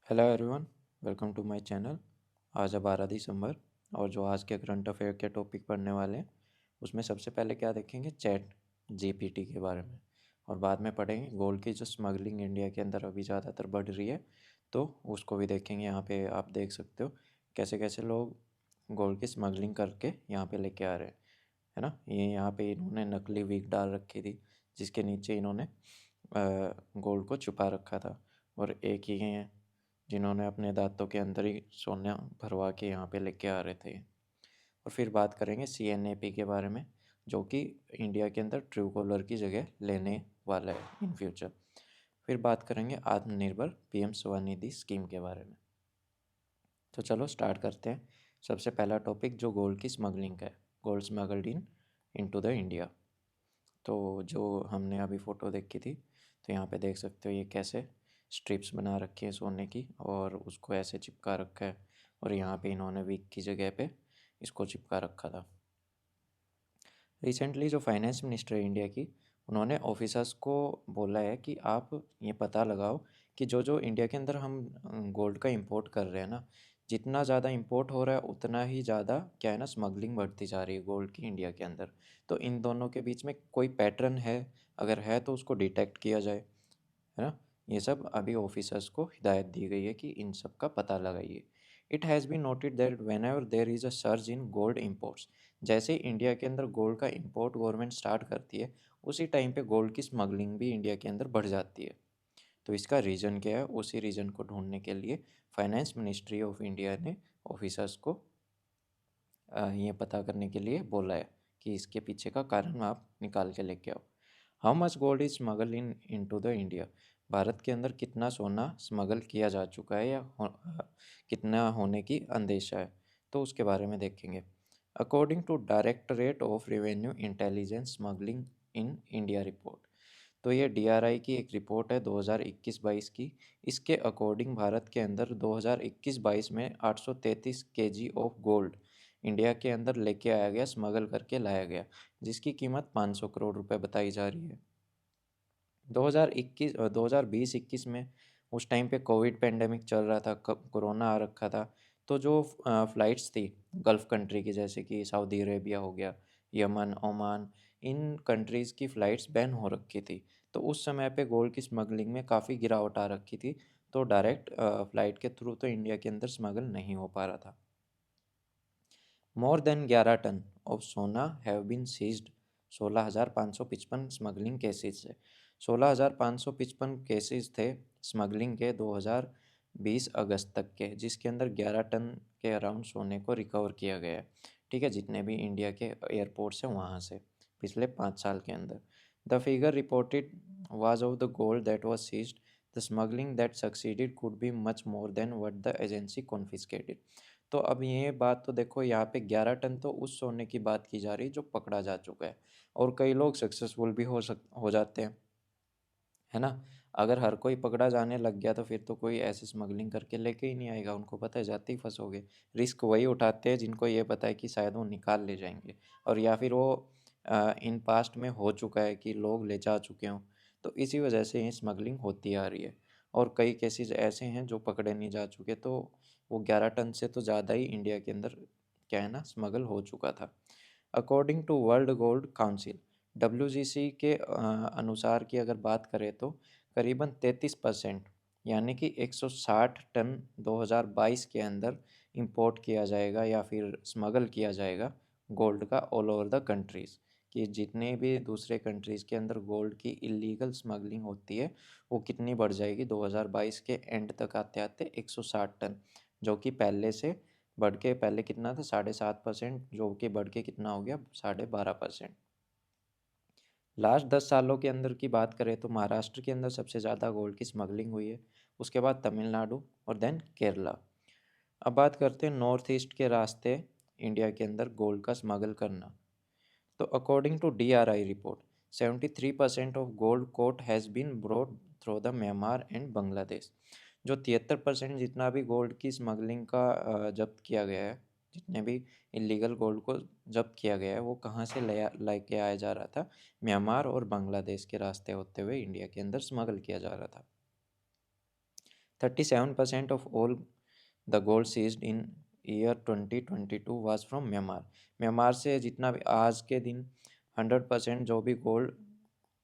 Hello everyone, welcome to my channel. आज है 12 दिसंबर और जो आज के करंट अफेयर के टॉपिक पढ़ने वाले हैं उसमें सबसे पहले क्या देखेंगे, चैट जीपीटी के बारे में। और बाद में पढ़ेंगे गोल्ड की जो स्मगलिंग इंडिया के अंदर अभी ज़्यादातर बढ़ रही है, तो उसको भी देखेंगे। यहाँ पे आप देख सकते हो कैसे कैसे लोग गोल्ड की स्मगलिंग करके यहाँ पे लेके आ रहे हैं, है ना। ये यहाँ पे इन्होंने नकली विग डाल रखी थी जिसके नीचे इन्होंने गोल्ड को छुपा रखा था। और एक ही हैं जिन्होंने अपने दांतों के अंदर ही सोना भरवा के यहाँ पे लेके आ रहे थे। और फिर बात करेंगे सीएनएपी के बारे में, जो कि इंडिया के अंदर ट्रू कॉलर की जगह लेने वाला है इन फ्यूचर। फिर बात करेंगे आत्मनिर्भर पीएम स्वनिधि स्कीम के बारे में। तो चलो स्टार्ट करते हैं। सबसे पहला टॉपिक जो गोल्ड की स्मगलिंग का है, gold smuggled into the India. तो जो हमने अभी फ़ोटो देखी थी, तो यहाँ पे देख सकते हो ये कैसे स्ट्रिप्स बना रखी है सोने की और उसको ऐसे चिपका रखा है। और यहाँ पे इन्होंने विक की जगह पे इसको चिपका रखा था। रिसेंटली जो फाइनेंस मिनिस्टर है इंडिया की, उन्होंने ऑफिसर्स को बोला है कि आप ये पता लगाओ कि जो जो इंडिया के अंदर हम गोल्ड का इंपोर्ट कर रहे हैं ना, जितना ज़्यादा इंपोर्ट हो रहा है उतना ही ज़्यादा क्या है ना, स्मगलिंग बढ़ती जा रही है गोल्ड की इंडिया के अंदर। तो इन दोनों के बीच में कोई पैटर्न है, अगर है तो उसको डिटेक्ट किया जाए, है ना। ये सब अभी ऑफिसर्स को हिदायत दी गई है कि इन सब का पता लगाइए। It has been noted that whenever there is a surge in gold imports, जैसे ही इंडिया के अंदर गोल्ड का इंपोर्ट गवर्नमेंट स्टार्ट करती है, उसी टाइम पे गोल्ड की स्मगलिंग भी इंडिया के अंदर बढ़ जाती है। तो इसका रीज़न क्या है, उसी रीज़न को ढूंढने के लिए फाइनेंस मिनिस्ट्री ऑफ इंडिया ने ऑफिसर्स को ये पता करने के लिए बोला है कि इसके पीछे का कारण आप निकाल के लेके आओ। How much gold is smuggle into the India, Bharat के अंदर कितना सोना स्मगल किया जा चुका है या कितना होने की अंदेशा है, तो उसके बारे में देखेंगे। According to Directorate of Revenue Intelligence smuggling in India report, तो ये डीआरआई की एक रिपोर्ट है 2021-22 की। इसके अकॉर्डिंग भारत के अंदर 2021-22 में 833 केजी ऑफ गोल्ड इंडिया के अंदर लेके आया गया, स्मगल करके लाया गया, जिसकी कीमत 500 करोड़ रुपए बताई जा रही है। 2020-21 में उस टाइम पे कोविड पेंडेमिक चल रहा था, कोरोना आ रखा था। तो जो फ़्लाइट्स थी गल्फ़ कंट्री की, जैसे कि सऊदी अरेबिया हो गया, यमन, ओमान, इन कंट्रीज़ की फ़्लाइट्स बैन हो रखी थी। तो उस समय पे गोल्ड की स्मगलिंग में काफ़ी गिरावट आ रखी थी। तो डायरेक्ट फ़्लाइट के थ्रू तो इंडिया के अंदर स्मगल नहीं हो पा रहा था। मोर देन 11 टन ऑफ सोना have been seized, 16,555 smuggling cases से। 16,555 केसेस थे स्मगलिंग के 2020 अगस्त तक के, जिसके अंदर 11 टन के अराउंड सोने को रिकवर किया गया है। ठीक है, जितने भी इंडिया के एयरपोर्ट्स हैं वहाँ से पिछले 5 साल के अंदर। The figure reported was of the gold that was seized, the smuggling that succeeded could be much more than what the agency confiscated। तो अब ये बात तो देखो, यहाँ पे 11 टन तो उस सोने की बात की जा रही है जो पकड़ा जा चुका है, और कई लोग सक्सेसफुल भी हो जाते हैं, है ना। अगर हर कोई पकड़ा जाने लग गया तो फिर तो कोई ऐसे स्मगलिंग करके लेके ही नहीं आएगा, उनको पता है जाते ही फंसोगे। रिस्क वही उठाते हैं जिनको ये पता है कि शायद वो निकाल ले जाएंगे, और या फिर वो इन पास्ट में हो चुका है कि लोग ले जा चुके हों। तो इसी वजह से ये स्मगलिंग होती आ रही है, और कई केसेस ऐसे हैं जो पकड़े नहीं जा चुके। तो वो 11 टन से तो ज़्यादा ही इंडिया के अंदर क्या है ना, स्मगल हो चुका था। According to World Gold Council, WGC के अनुसार की अगर बात करें तो करीबन 33% यानी कि 160 टन 2022 के अंदर इंपोर्ट किया जाएगा या फिर स्मगल किया जाएगा गोल्ड का ऑल ओवर द कंट्रीज़। कि जितने भी दूसरे कंट्रीज़ के अंदर गोल्ड की इलीगल स्मगलिंग होती है वो कितनी बढ़ जाएगी, 2022 के एंड तक आते आते 160 टन, जो कि पहले से बढ़ के, पहले कितना था 7.5%, जो कि बढ़ के कितना हो गया 12.5%। लास्ट 10 सालों के अंदर की बात करें तो महाराष्ट्र के अंदर सबसे ज़्यादा गोल्ड की स्मगलिंग हुई है, उसके बाद तमिलनाडु और देन केरला। अब बात करते हैं नॉर्थ ईस्ट के रास्ते इंडिया के अंदर गोल्ड का स्मगल करना। तो according to DRI report, 73% of gold caught has been brought through the Myanmar and Bangladesh. जो 73% जितना भी गोल्ड की स्मगलिंग का जब्त किया गया है, जितने भी इलीगल गोल्ड को जब्त किया गया है, वो कहाँ से लेके आया जा रहा था, म्यांमार और बांग्लादेश के रास्ते होते हुए इंडिया के अंदर स्मगल किया जा रहा था। 37% of all the gold seized in year 2022 was from Myanmar. Myanmar से जितना भी आज के दिन 100% जो भी गोल्ड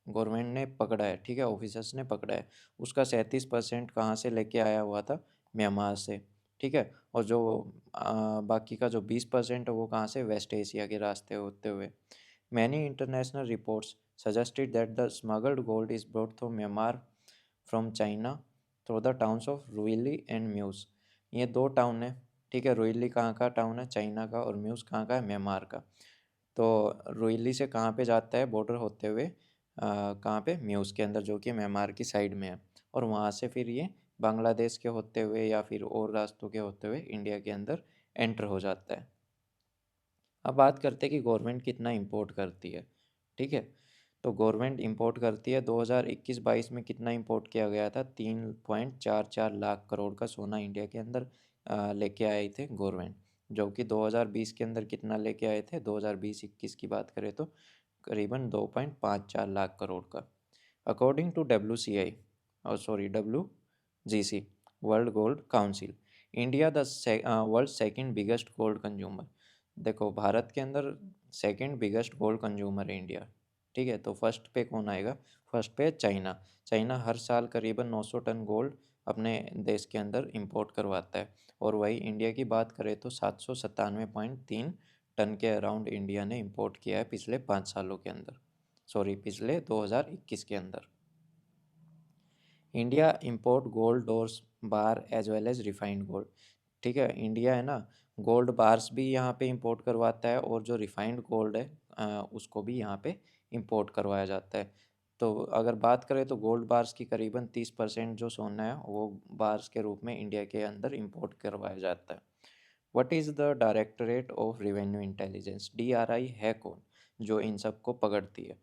गवर्नमेंट ने पकड़ा है, ठीक है, ऑफिसर्स ने पकड़ा है, उसका 37% कहाँ से लेके आया हुआ था, म्यांमार से, ठीक है। और जो बाकी का जो 20% है वो कहाँ से, वेस्ट एशिया के रास्ते होते हुए। Many international reports suggested that the smuggled gold is brought through Myanmar from China through the towns of Ruili and Muse. ये दो टाउन है, ठीक है। रुइली कहाँ का टाउन है, चाइना का, और म्यूज कहाँ का है, म्यांमार का। तो रुइली से कहाँ पे जाता है, बॉर्डर होते हुए कहाँ पे, म्यूज के अंदर, जो कि म्यांमार की साइड में है। और वहाँ से फिर ये बांग्लादेश के होते हुए या फिर और रास्तों के होते हुए इंडिया के अंदर एंटर हो जाता है। अब बात करते हैं कि गवर्नमेंट कितना इंपोर्ट करती है, ठीक है। तो गवर्नमेंट इंपोर्ट करती है, 2021-22 में कितना इंपोर्ट किया गया था, 3.44 लाख करोड़ का सोना इंडिया के अंदर लेके आए थे गवर्नमेंट। जो कि 2020 के अंदर कितना लेके आए थे, 2020-21 की बात करें तो करीबन 2.54 लाख करोड़ का। अकॉर्डिंग टू WCI, और sorry WGC, world Gold council, India the world second biggest gold consumer. देखो, भारत के अंदर सेकंड बिगेस्ट गोल्ड कंज्यूमर है इंडिया, ठीक है। तो फर्स्ट पे कौन आएगा, फर्स्ट पे चाइना। चाइना हर साल करीबन 900 टन गोल्ड अपने देश के अंदर इंपोर्ट करवाता है। और वही इंडिया की बात करें तो 797.3 टन के अराउंड इंडिया ने इंपोर्ट किया है पिछले 5 सालों के अंदर, सॉरी पिछले 2021 के अंदर। India import gold dore bar as well as refined gold, ठीक है। इंडिया है ना, गोल्ड बार्स भी यहाँ पे इंपोर्ट करवाता है, और जो रिफाइंड गोल्ड है उसको भी यहाँ पे इंपोर्ट करवाया जाता है। तो अगर बात करें तो गोल्ड बार्स की करीबन 30% जो सोना है वो बार्स के रूप में इंडिया के अंदर इंपोर्ट करवाया जाता है। What is the directorate of Revenue intelligence, DRI है कौन जो इन सबको पकड़ती है।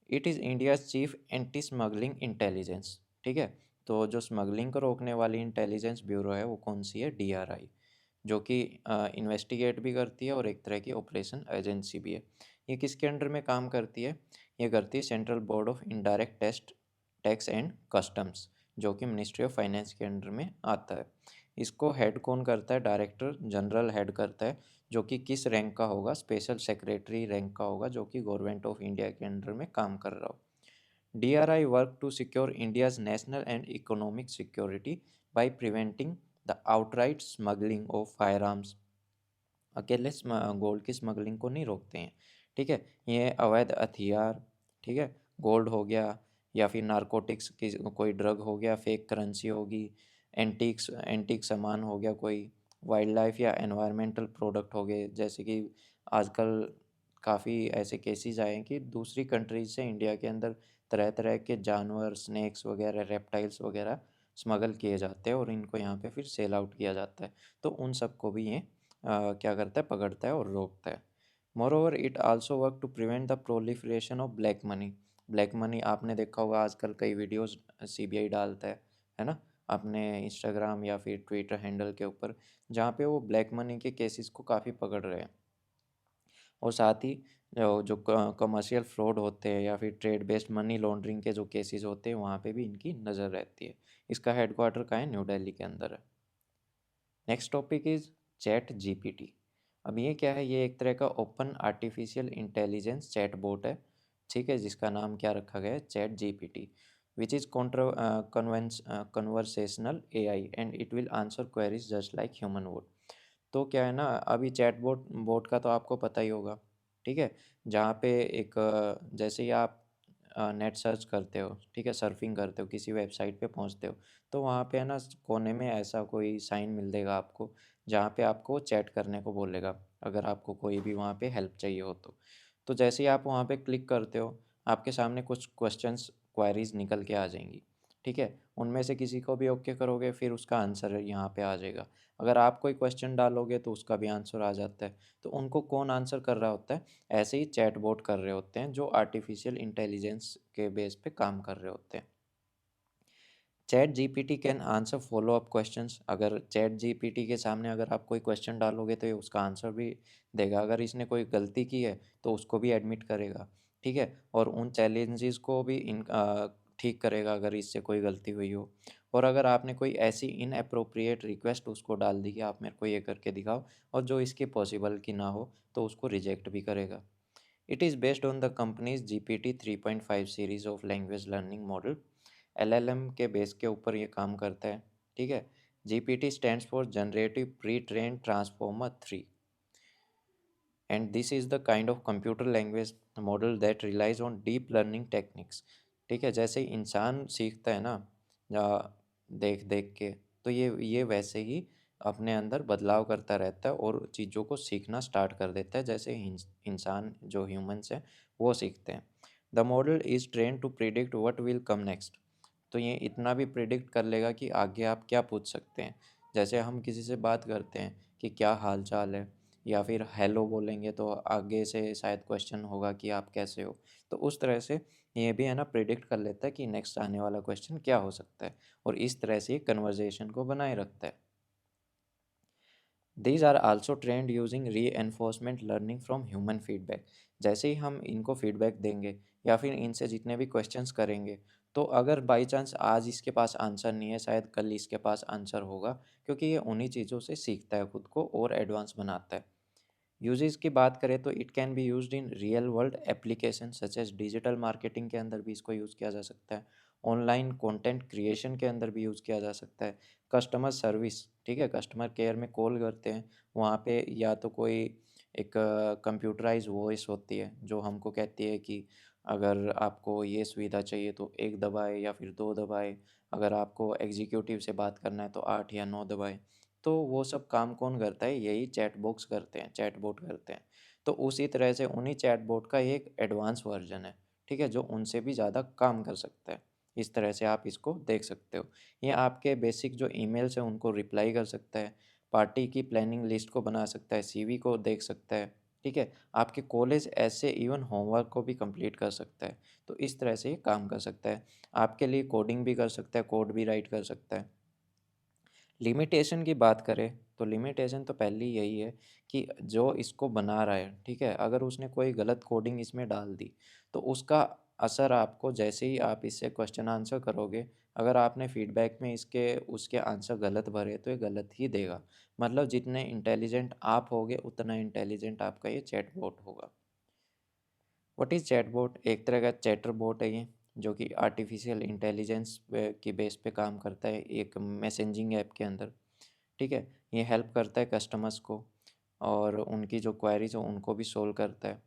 It is India's chief anti smuggling intelligence, ठीक है। तो जो स्मगलिंग को रोकने वाली इंटेलिजेंस ब्यूरो है वो कौन सी है, DRI, जो कि इन्वेस्टिगेट भी करती है और एक तरह की ऑपरेशन एजेंसी भी है। ये किसके अंडर में काम करती है, ये करती है central board of indirect tax and customs, जो कि मिनिस्ट्री ऑफ फाइनेंस के अंडर में आता है। इसको हेड कौन करता है, डायरेक्टर जनरल हेड करता है, जो कि किस रैंक का होगा, स्पेशल सेक्रेटरी रैंक का होगा, जो कि गवर्नमेंट ऑफ इंडिया के अंडर में काम कर रहा हो। DRI work to secure India's national and economic security by preventing the outright smuggling of firearms। अकेले गोल्ड की स्मगलिंग को नहीं रोकते हैं, ठीक है। ये अवैध हथियार, ठीक है, गोल्ड हो गया, या फिर नारकोटिक्स की कोई ड्रग हो गया, फेक करेंसी होगी, एंटीक सामान हो गया, कोई वाइल्ड लाइफ या एनवायरमेंटल प्रोडक्ट हो गए। जैसे कि आजकल काफ़ी ऐसे केसेस आए हैं कि दूसरी कंट्रीज से इंडिया के अंदर तरह तरह के जानवर, स्नेक्स वगैरह, रेप्टाइल्स वगैरह स्मगल किए जाते हैं और इनको यहाँ पे फिर सेल आउट किया जाता है। तो उन सबको भी ये क्या करता है, पकड़ता है और रोकता है। Moreover it also work to prevent the proliferation of black money. Black money आपने देखा होगा, आजकल कई वीडियोस CBI डालता है ना, अपने इंस्टाग्राम या फिर ट्विटर हैंडल के ऊपर, जहाँ पे वो ब्लैक मनी के केसेस को काफ़ी पकड़ रहे हैं। और साथ ही जो कमर्शियल फ्रॉड होते हैं या फिर ट्रेड बेस्ड मनी लॉन्ड्रिंग के जो केसेस होते हैं वहाँ पे भी इनकी नज़र रहती है। इसका हेडक्वार्टर कहाँ है, न्यू दिल्ली के अंदर है। Next topic is ChatGPT। अब ये क्या है, ये एक तरह का ओपन आर्टिफिशियल इंटेलिजेंस चैटबॉट है, ठीक है, जिसका नाम क्या रखा गया है, ChatGPT, which is conversational AI and it will answer queries just like human would. तो क्या है ना, अभी चैटबॉट बोट का तो आपको पता ही होगा, ठीक है। जहाँ पे एक जैसे ही आप नेट सर्च करते हो, ठीक है, सर्फिंग करते हो, किसी वेबसाइट पे पहुँचते हो, तो वहाँ पे है ना कोने में ऐसा कोई साइन मिल देगा आपको, जहाँ पे आपको चैट करने को बोलेगा, अगर आपको कोई भी वहाँ पे हेल्प चाहिए हो तो जैसे ही आप वहाँ पे क्लिक करते हो, आपके सामने कुछ क्वेश्चंस, क्वेरीज निकल के आ जाएंगी, ठीक है। उनमें से किसी को भी ओके करोगे, फिर उसका आंसर यहाँ पे आ जाएगा। अगर आप कोई क्वेश्चन डालोगे तो उसका भी आंसर आ जाता है। तो उनको कौन आंसर कर रहा होता है, ऐसे ही चैटबॉट कर रहे होते हैं, जो आर्टिफिशियल इंटेलिजेंस के बेस पे काम कर रहे होते हैं। ChatGPT can answer follow up questions. अगर ChatGPT के सामने अगर आप कोई क्वेश्चन डालोगे तो ये उसका आंसर भी देगा। अगर इसने कोई गलती की है तो उसको भी एडमिट करेगा, ठीक है, और उन चैलेंजेस को भी ठीक करेगा अगर इससे कोई गलती हुई हो। और अगर आपने कोई ऐसी इनएप्रोप्रिएट रिक्वेस्ट उसको डाल दी कि आप मेरे को ये करके दिखाओ और जो इसके पॉसिबल की ना हो, तो उसको रिजेक्ट भी करेगा। It is based on the companies GPT 3.5 series of language learning model. LLM के बेस के ऊपर ये काम करता है, ठीक है। GPT stands for generative pre train transformer 3, and this is the kind of computer language model that relies on deep learning techniques। ठीक है, जैसे इंसान सीखता है ना, देख देख के, तो ये वैसे ही अपने अंदर बदलाव करता रहता है और चीज़ों को सीखना स्टार्ट कर देता है, जैसे इंसान जो ह्यूमंस हैं वो सीखते हैं। The model is train to predict what will come next. तो ये इतना भी प्रिडिक्ट कर लेगा कि आगे आप क्या पूछ सकते हैं। जैसे हम किसी से बात करते हैं कि क्या हाल चाल है, या फिर हेलो बोलेंगे तो आगे से शायद क्वेश्चन होगा कि आप कैसे हो। तो उस तरह से ये भी है ना प्रिडिक्ट कर लेता है कि नेक्स्ट आने वाला क्वेश्चन क्या हो सकता है, और इस तरह से ये कन्वर्जेशन को बनाए रखता है। These are also trained using reinforcement learning from human feedback. जैसे ही हम इनको फीडबैक देंगे या फिर इनसे जितने भी क्वेश्चंस करेंगे, तो अगर बाई चांस आज इसके पास आंसर नहीं है, शायद कल इसके पास आंसर होगा, क्योंकि ये उन्हीं चीज़ों से सीखता है, खुद को और एडवांस बनाता है। यूजेस की बात करें तो it can be used in real world application such as digital marketing के अंदर भी इसको यूज़ किया जा सकता है। ऑनलाइन कंटेंट क्रिएशन के अंदर भी यूज़ किया जा सकता है। कस्टमर सर्विस, ठीक है, कस्टमर केयर में कॉल करते हैं, वहाँ पे या तो कोई एक कंप्यूटराइज वॉइस होती है जो हमको कहती है कि अगर आपको ये सुविधा चाहिए तो एक दबाए या फिर दो दबाए, अगर आपको एग्जीक्यूटिव से बात करना है तो आठ या नौ दबाए। तो वो सब काम कौन करता है, यही चैटबॉक्स करते हैं, चैटबॉट करते हैं। तो उसी तरह से उन्हीं चैटबॉट का एक एडवांस वर्जन है, ठीक है, जो उनसे भी ज़्यादा काम कर सकता है। इस तरह से आप इसको देख सकते हो। ये आपके बेसिक जो ईमेल्स हैं उनको रिप्लाई कर सकता है, पार्टी की प्लानिंग लिस्ट को बना सकता है, सीवी को देख सकता है, ठीक है, आपके कॉलेज ऐसे इवन होमवर्क को भी कंप्लीट कर सकता है। तो इस तरह से ये काम कर सकता है। आपके लिए कोडिंग भी कर सकता है, कोड भी राइट कर सकता है। लिमिटेशन की बात करें तो लिमिटेशन तो पहली यही है कि जो इसको बना रहा है, ठीक है, अगर उसने कोई गलत कोडिंग इसमें डाल दी, तो उसका असर आपको जैसे ही आप इससे क्वेश्चन आंसर करोगे, अगर आपने फीडबैक में इसके उसके आंसर गलत भरे तो ये गलत ही देगा। मतलब जितने इंटेलिजेंट आप होगे उतना इंटेलिजेंट आपका ये चैटबॉट होगा। What is chatbot? एक तरह का चैटर बॉट है ये, जो कि आर्टिफिशियल इंटेलिजेंस की बेस पे काम करता है एक मैसेजिंग ऐप के अंदर, ठीक है। ये हेल्प करता है कस्टमर्स को, और उनकी जो क्वेरीज हो उनको भी सोल्व करता है।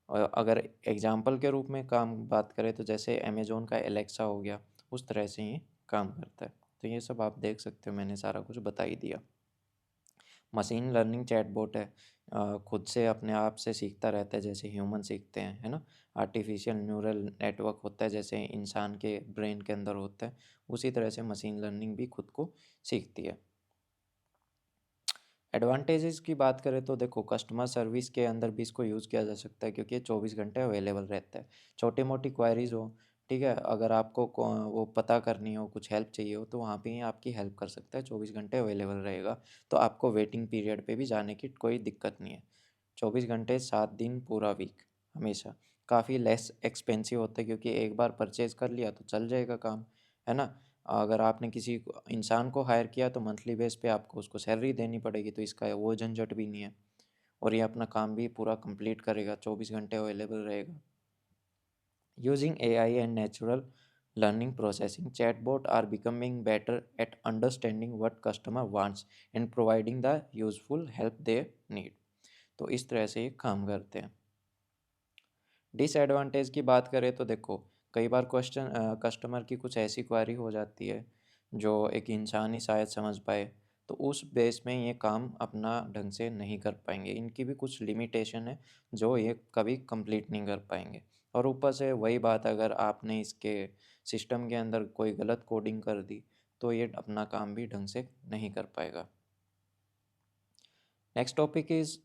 और अगर एग्जांपल के रूप में काम बात करें तो जैसे अमेज़न का एलेक्सा हो गया, उस तरह से ये काम करता है। तो ये सब आप देख सकते हो, मैंने सारा कुछ बता ही दिया। मशीन लर्निंग चैटबॉट है, खुद से अपने आप से सीखता रहता है जैसे ह्यूमन सीखते हैं, है ना। आर्टिफिशियल न्यूरल नेटवर्क होता है जैसे इंसान के ब्रेन के अंदर होता है, उसी तरह से मशीन लर्निंग भी खुद को सीखती है। एडवांटेजेस की बात करें तो देखो, कस्टमर सर्विस के अंदर भी इसको यूज़ किया जा सकता है क्योंकि ये 24 घंटे अवेलेबल रहता है। छोटी मोटी क्वायरीज हो, ठीक है, अगर आपको वो पता करनी हो, कुछ हेल्प चाहिए हो, तो वहाँ पे ही आपकी हेल्प कर सकता है, 24 घंटे अवेलेबल रहेगा। तो आपको वेटिंग पीरियड पे भी जाने की कोई दिक्कत नहीं है। 24 घंटे 7 दिन पूरा वीक, हमेशा। काफ़ी लेस एक्सपेंसिव होता है क्योंकि एक बार परचेज कर लिया तो चल जाएगा काम, है ना। अगर आपने किसी इंसान को हायर किया तो मंथली बेस पे आपको उसको सैलरी देनी पड़ेगी, तो इसका वो झंझट भी नहीं है, और ये अपना काम भी पूरा कंप्लीट करेगा, 24 घंटे अवेलेबल रहेगा। Using AI and natural learning processing, chatbot are becoming better at understanding what customer wants and providing the useful help they need. तो इस तरह से ये काम करते हैं। डिसएडवांटेज की बात करें तो देखो, कई बार कस्टमर की कुछ ऐसी क्वेरी हो जाती है जो एक इंसान ही शायद समझ पाए, तो उस बेस में ये काम अपना ढंग से नहीं कर पाएंगे। इनकी भी कुछ लिमिटेशन है जो ये कभी कंप्लीट नहीं कर पाएंगे। और ऊपर से वही बात, अगर आपने इसके सिस्टम के अंदर कोई गलत कोडिंग कर दी तो ये अपना काम भी ढंग से नहीं कर पाएगा। Next topic is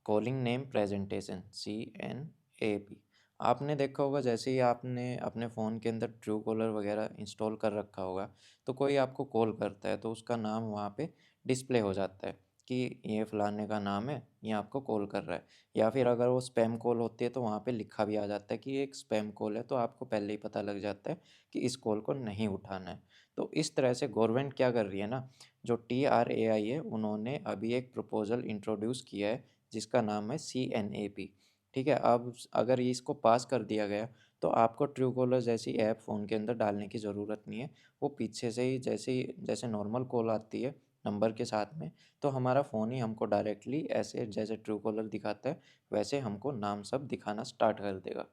calling name presentation, CNAP। आपने देखा होगा जैसे ही आपने अपने फ़ोन के अंदर ट्रू कॉलर वगैरह इंस्टॉल कर रखा होगा, तो कोई आपको कॉल करता है तो उसका नाम वहाँ पे डिस्प्ले हो जाता है। कि ये फलाने का नाम है, ये आपको कॉल कर रहा है। या फिर अगर वो स्पैम कॉल होती है तो वहाँ पे लिखा भी आ जाता है कि ये एक स्पैम कॉल है, तो आपको पहले ही पता लग जाता है कि इस कॉल को नहीं उठाना है। तो इस तरह से गवर्नमेंट क्या कर रही है ना, जो TRAI है उन्होंने अभी एक प्रपोज़ल इंट्रोड्यूस किया है जिसका नाम है CNAP। ठीक है, अब अगर ये इसको पास कर दिया गया तो आपको ट्रूकॉलर जैसी ऐप फ़ोन के अंदर डालने की ज़रूरत नहीं है। वो पीछे से ही जैसे नॉर्मल कॉल आती है नंबर के साथ में, तो हमारा फ़ोन ही हमको डायरेक्टली ऐसे जैसे ट्रूकॉलर दिखाता है वैसे हमको नाम सब दिखाना स्टार्ट कर देगा।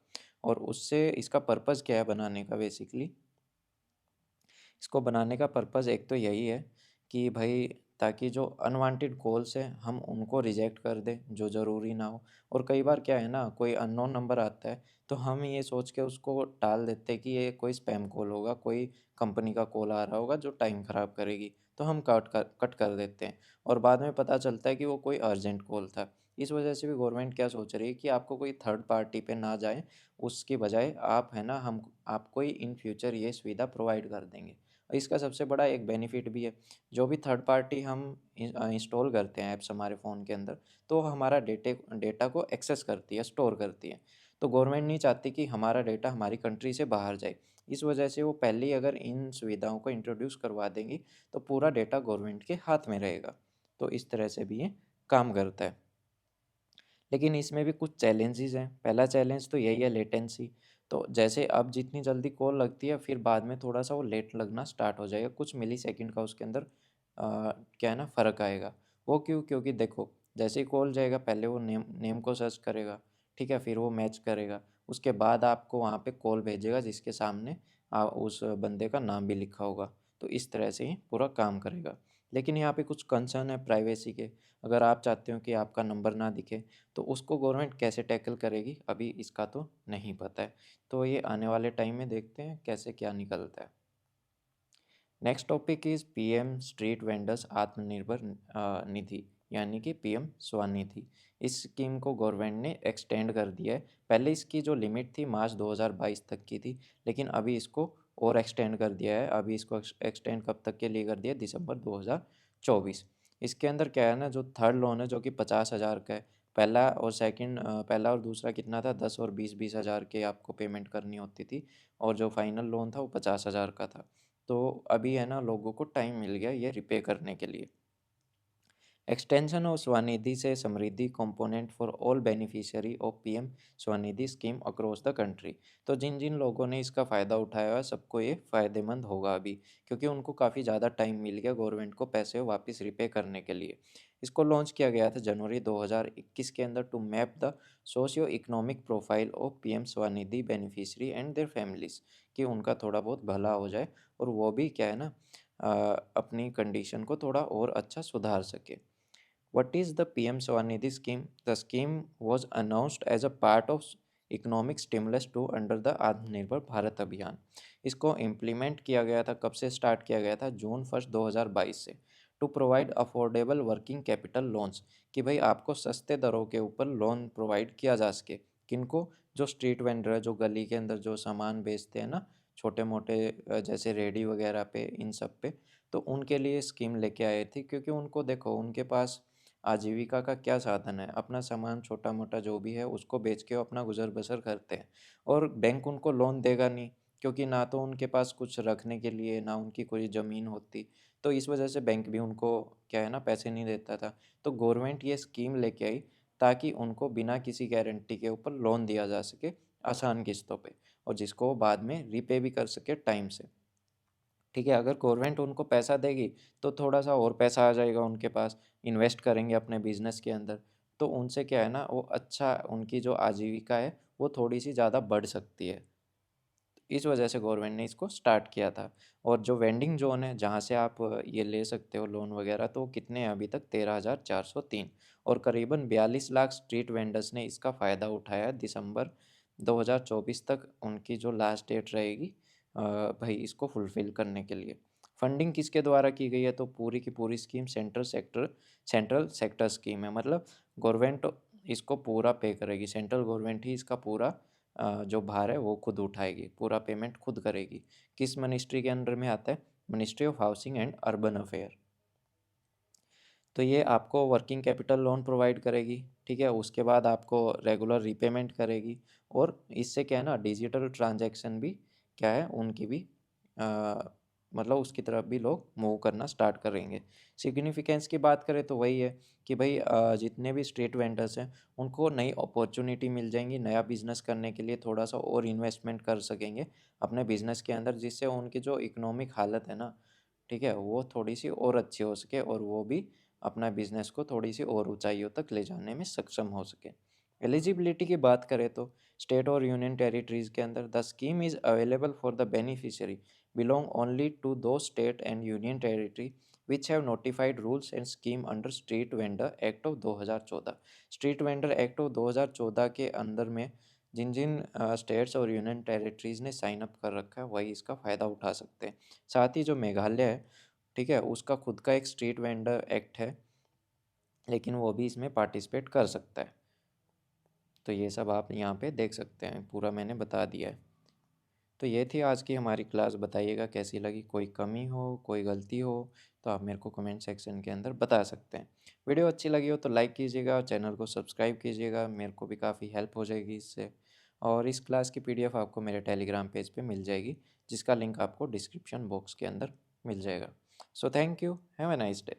और उससे इसका पर्पज़ क्या है बनाने का बेसिकली, इसको बनाने का पर्पज़ एक तो यही है कि भाई ताकि जो अनवांटेड कॉल्स हैं हम उनको रिजेक्ट कर दें जो ज़रूरी ना हो। और कई बार क्या है ना, कोई अननोन नंबर आता है तो हम ये सोच के उसको टाल देते हैं कि ये कोई स्पैम कॉल होगा, कोई कंपनी का कॉल आ रहा होगा जो टाइम ख़राब करेगी, तो हम कट कर देते हैं। और बाद में पता चलता है कि वो कोई अर्जेंट कॉल था। इस वजह से भी गवर्नमेंट क्या सोच रही है कि आपको कोई थर्ड पार्टी पे ना जाए, उसकी बजाय आप है ना हम आपको ही इन फ्यूचर ये सुविधा प्रोवाइड कर देंगे। इसका सबसे बड़ा एक बेनिफिट भी है, जो भी थर्ड पार्टी हम इंस्टॉल करते हैं ऐप्स हमारे फ़ोन के अंदर, तो हमारा डेटा को एक्सेस करती है, स्टोर करती है। तो गवर्नमेंट नहीं चाहती कि हमारा डेटा हमारी कंट्री से बाहर जाए। इस वजह से वो पहले ही अगर इन सुविधाओं को इंट्रोड्यूस करवा देंगी तो पूरा डेटा गवर्नमेंट के हाथ में रहेगा। तो इस तरह से भी ये काम करता है। लेकिन इसमें भी कुछ चैलेंजेस हैं। पहला चैलेंज तो यही है, लेटेंसी। तो जैसे अब जितनी जल्दी कॉल लगती है फिर बाद में थोड़ा-सा वो लेट लगना स्टार्ट हो जाएगा। कुछ मिलीसेकंड का उसके अंदर क्या है ना फ़र्क आएगा। वो क्यों? क्योंकि देखो जैसे ही कॉल जाएगा पहले वो नेम नेम को सर्च करेगा, ठीक है? फिर वो मैच करेगा। उसके बाद आपको वहाँ पे कॉल भेजेगा जिसके सामने उस बंदे का नाम भी लिखा होगा। तो इस तरह से ही पूरा काम करेगा। लेकिन यहाँ पे कुछ कंसर्न है प्राइवेसी के। अगर आप चाहते हो कि आपका नंबर ना दिखे तो उसको गवर्नमेंट कैसे टैकल करेगी अभी इसका तो नहीं पता है। तो ये आने वाले टाइम में देखते हैं कैसे क्या निकलता है। Next topic is PM street vendors Atmanirbhar Nidhi, यानी कि पीएम स्वनिधि। इस स्कीम को गवर्नमेंट ने एक्सटेंड कर दिया है। पहले इसकी जो लिमिट थी मार्च 2022 तक की थी, लेकिन अभी इसको और एक्सटेंड कर दिया है। अभी इसको एक्सटेंड कब तक के लिए कर दिया? दिसंबर 2024। इसके अंदर क्या है ना, जो थर्ड लोन है जो कि 50,000 का है, पहला और दूसरा कितना था? 10 और 20-20 हज़ार के आपको पेमेंट करनी होती थी। और जो फाइनल लोन था वो 50,000 का था। तो अभी है ना लोगों को टाइम मिल गया ये रिपे करने के लिए। एक्सटेंशन ऑफ स्वनिधि से Samriddhi component for all beneficiary of PM SVANidhi scheme across the country. तो जिन जिन लोगों ने इसका फ़ायदा उठाया है सबको ये फ़ायदेमंद होगा अभी, क्योंकि उनको काफ़ी ज़्यादा टाइम मिल गया गवर्नमेंट को पैसे वापस रिपे करने के लिए। इसको लॉन्च किया गया था जनवरी 2021 के अंदर to map the socio economic profile of PM SVANidhi beneficiary and their families, कि उनका थोड़ा बहुत भला हो जाए और वो भी क्या है ना अपनी कंडीशन को थोड़ा और अच्छा सुधार सके। What is the PM Swanidhi scheme? The scheme was announced as a part of economic stimulus to under the Atmanirbhar Bharat अभियान। इसको इम्प्लीमेंट किया गया था, कब से स्टार्ट किया गया था? जून 1 2022 से। To provide affordable working capital loans, कि भाई आपको सस्ते दरों के ऊपर लोन प्रोवाइड किया जा सके। किनको? जो स्ट्रीट वेंडर है, जो गली के अंदर जो सामान बेचते हैं ना, छोटे मोटे जैसे रेडी वगैरह पे, इन सब पे। तो उनके लिए स्कीम लेके आए थे, क्योंकि उनको देखो उनके पास आजीविका का क्या साधन है? अपना सामान छोटा-मोटा जो भी है उसको बेच के वो अपना गुज़र-बसर करते हैं। और बैंक उनको लोन देगा नहीं, क्योंकि ना तो उनके पास कुछ रखने के लिए, ना उनकी कोई ज़मीन होती। तो इस वजह से बैंक भी उनको क्या है ना पैसे नहीं देता था। तो गवर्नमेंट ये स्कीम लेके आई ताकि उनको बिना किसी गारंटी के ऊपर लोन दिया जा सके आसान किस्तों पे, और जिसको वो बाद में रीपे भी कर सके टाइम से। ठीक है, अगर गवर्नमेंट उनको पैसा देगी तो थोड़ा-सा और पैसा आ जाएगा उनके पास, इन्वेस्ट करेंगे अपने बिज़नेस के अंदर। तो उनसे क्या है ना, वो अच्छा उनकी जो आजीविका है वो थोड़ी-सी ज़्यादा बढ़ सकती है। इस वजह से गवर्नमेंट ने इसको स्टार्ट किया था। और जो वेंडिंग ज़ोन है जहाँ से आप ये ले सकते हो लोन वगैरह, तो वो कितने हैं अभी तक? 13,403। और करीबन 42 लाख स्ट्रीट वेंडर्स ने इसका फ़ायदा उठाया है। दिसंबर 2024 तक उनकी जो लास्ट डेट रहेगी भाई इसको फुलफ़िल करने के लिए। फंडिंग किसके द्वारा की गई है? तो पूरी की पूरी स्कीम सेंट्रल सेक्टर स्कीम है। मतलब गवर्नमेंट इसको पूरा पे करेगी। सेंट्रल गवर्नमेंट ही इसका पूरा जो भार है वो खुद उठाएगी, पूरा पेमेंट खुद करेगी। किस मिनिस्ट्री के अंडर में आता है? Ministry of housing and urban affair. तो ये आपको वर्किंग कैपिटल लोन प्रोवाइड करेगी, ठीक है। उसके बाद आपको रेगुलर रीपेमेंट करेगी, और इससे क्या है ना, डिजिटल ट्रांजैक्शन भी क्या है, उनकी भी मतलब उसकी तरफ भी लोग मूव करना स्टार्ट करेंगे। सिग्निफिकेंस की बात करें तो वही है कि भाई जितने भी स्ट्रीट वेंडर्स हैं उनको नई अपॉर्चुनिटी मिल जाएंगी, नया बिजनेस करने के लिए थोड़ा सा और इन्वेस्टमेंट कर सकेंगे अपने बिजनेस के अंदर, जिससे उनकी जो इकोनॉमिक हालत है ना, ठीक है, वो थोड़ी सी और अच्छी हो सके, और वो भी अपना बिजनेस को थोड़ी सी और ऊंचाइयों तक ले जाने में सक्षम हो सके। एलिजिबिलिटी की बात करें तो स्टेट और यूनियन टेरिटरीज के अंदर the scheme is available for the beneficiary belong only to those state and union territory which have notified rules and scheme under street vendor act of 2014। Street vendor act of 2014 के अंदर में जिन जिन states और union territories ने sign up कर रखा है वही इसका फ़ायदा उठा सकते हैं। साथ ही जो मेघालय है, ठीक है, उसका खुद का एक स्ट्रीट वेंडर एक्ट है, लेकिन वो भी इसमें पार्टिसिपेट कर सकता है। तो ये सब आप यहाँ पे देख सकते हैं, पूरा मैंने बता दिया है। तो ये थी आज की हमारी क्लास। बताइएगा कैसी लगी, कोई कमी हो, कोई गलती हो तो आप मेरे को कमेंट सेक्शन के अंदर बता सकते हैं। वीडियो अच्छी लगी हो तो लाइक कीजिएगा और चैनल को सब्सक्राइब कीजिएगा, मेरे को भी काफ़ी हेल्प हो जाएगी इससे। और इस क्लास की पीडीएफ आपको मेरे टेलीग्राम पेज पे मिल जाएगी, जिसका लिंक आपको डिस्क्रिप्शन बॉक्स के अंदर मिल जाएगा। So thank you, have a nice day.